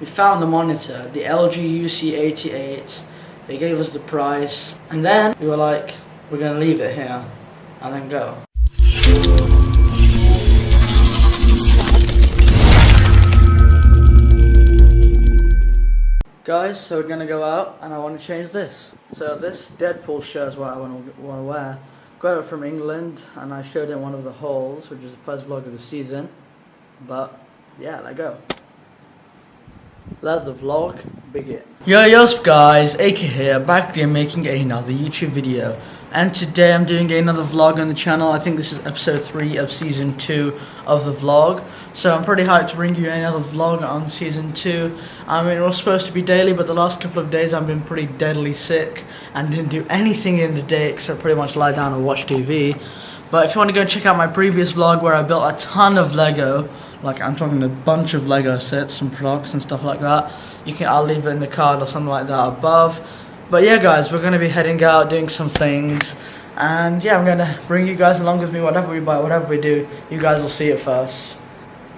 we found the monitor, the LG UC88. They gave us the price, and then we were like, we're gonna leave it here and then go. Guys, so we're gonna go out and I want to change this. So this Deadpool shirt is what I want to wear. Got it from England and I showed it in one of the hauls, which is the first vlog of the season. But yeah, let's go. Let the vlog begin. Yo guys, AKAJK here, back again making another YouTube video. And today I'm doing another vlog on the channel. I think this is episode 3 of season 2 of the vlog. So I'm pretty hyped to bring you another vlog on season 2. I mean, it was supposed to be daily, but the last couple of days I've been pretty deadly sick and didn't do anything in the day except pretty much lie down and watch TV. But if you want to go check out my previous vlog where I built a ton of Lego, like I'm talking a bunch of Lego sets and blocks and stuff like that, I'll leave it in the card or something like that above. But yeah guys, we're going to be heading out, doing some things, and yeah, I'm going to bring you guys along with me. Whatever we buy, whatever we do, you guys will see it first.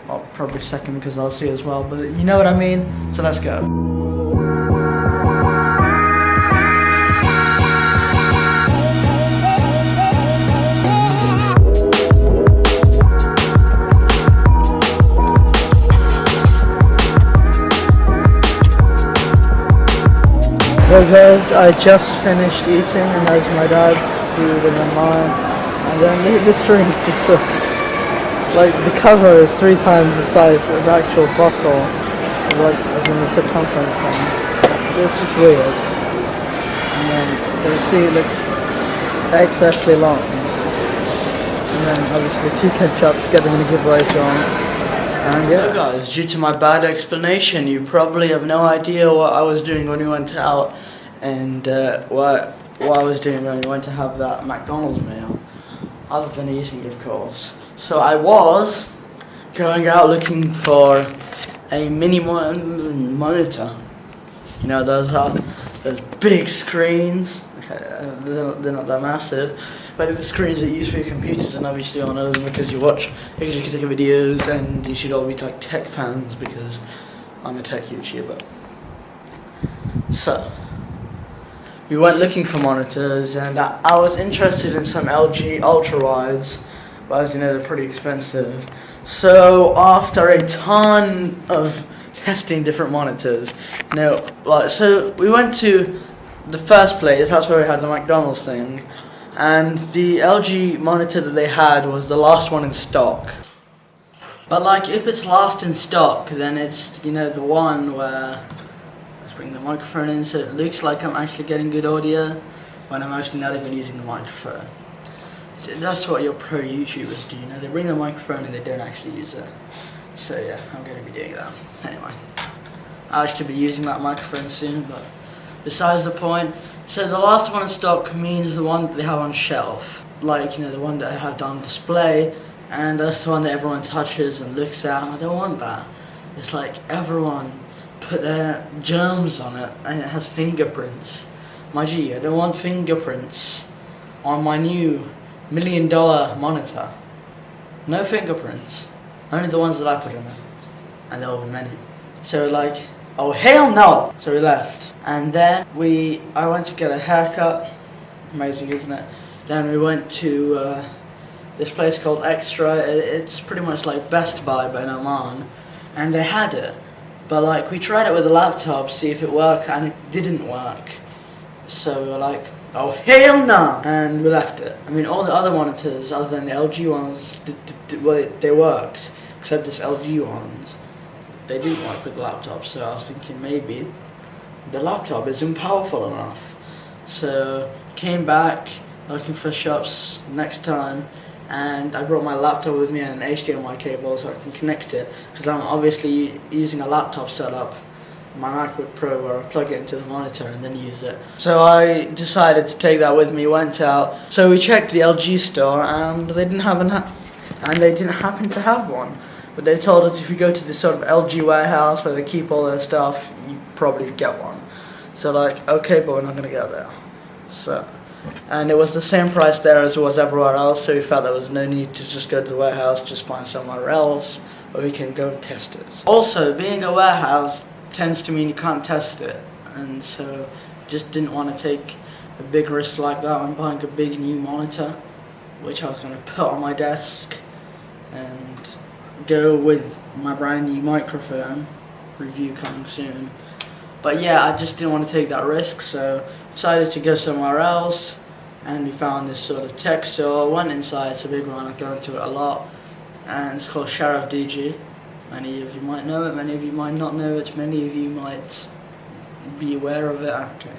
Well, probably second because I'll see it as well, but you know what I mean, so let's go. So guys, I just finished eating and there's my dad's food and then mine, and then this drink just looks like the cover is 3 times the size of the actual bottle, like as in the circumference thing. It's just weird. And then the receipt looks excessively long. And then obviously 2 ketchups getting in a giveaway from. And yeah. So guys, due to my bad explanation, you probably have no idea what I was doing when we went out and what I was doing when we went to have that McDonald's meal, other than eating, of course. So I was going out looking for a mini monitor. You know, those big screens. Okay, they're not that massive, but the screens that you use for your computers, and obviously on those because you can take videos, and you should all be like tech fans because I'm a tech YouTuber. So we went looking for monitors, and I was interested in some LG ultra wides, but as you know, they're pretty expensive. So after a ton of testing different monitors, so we went to the first place. That's where we had the McDonald's thing, and the LG monitor that they had was the last one in stock. But like, if it's last in stock, then it's, you know, the one where, let's bring the microphone in so it looks like I'm actually getting good audio when I'm actually not even using the microphone. So that's what your pro YouTubers do, you know, they bring the microphone and they don't actually use it. So yeah, I'm going to be doing that. Anyway, I'll actually be using that microphone soon, but besides the point. So the last one in stock means the one that they have on shelf, like, you know, the one that I have on display, and that's the one that everyone touches and looks at, and I don't want that. It's like everyone put their germs on it and it has fingerprints. My G, I don't want fingerprints on my new $1 million monitor. No fingerprints, only the ones that I put in it, and there will be many. So like, oh hell no! So we left, and then I went to get a haircut. Amazing, isn't it? Then we went to this place called Extra. It's pretty much like Best Buy but in Oman, and they had it. But like, we tried it with a laptop, see if it worked, and it didn't work. So we were like, oh hell no! And we left it. I mean, all the other monitors, other than the LG ones, they worked, except this LG ones. They didn't work with the laptop, so I was thinking maybe the laptop isn't powerful enough. So came back looking for shops next time, and I brought my laptop with me and an HDMI cable so I can connect it, because I'm obviously using a laptop setup, my MacBook Pro, where I plug it into the monitor and then use it. So I decided to take that with me, went out. So we checked the LG store and they didn't happen to have one. But they told us if you go to this sort of LG warehouse where they keep all their stuff, you probably get one. So like, okay, but we're not gonna go there. So, and it was the same price there as it was everywhere else, so we felt there was no need to just go to the warehouse, just find somewhere else where we can go and test it. Also, being a warehouse, tends to mean you can't test it, and so just didn't want to take a big risk like that when buying a big new monitor, which I was going to put on my desk and go with my brand new microphone, review coming soon. But yeah, I just didn't want to take that risk, so decided to go somewhere else, and we found this sort of tech store. Went inside, it's a big one, I go into it a lot, and it's called Sheriff DG. Many of you might know it, many of you might not know it, many of you might be aware of it. Okay.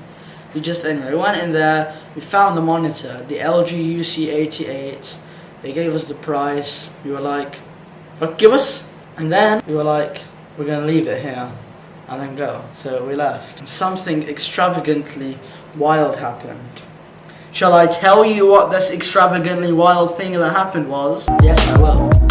We went in there, we found the monitor, the LG UC88. They gave us the price. We were like, what, give us? And then we were like, we're gonna leave it here and then go. So we left. And something extravagantly wild happened. Shall I tell you what this extravagantly wild thing that happened was? Yes, I will.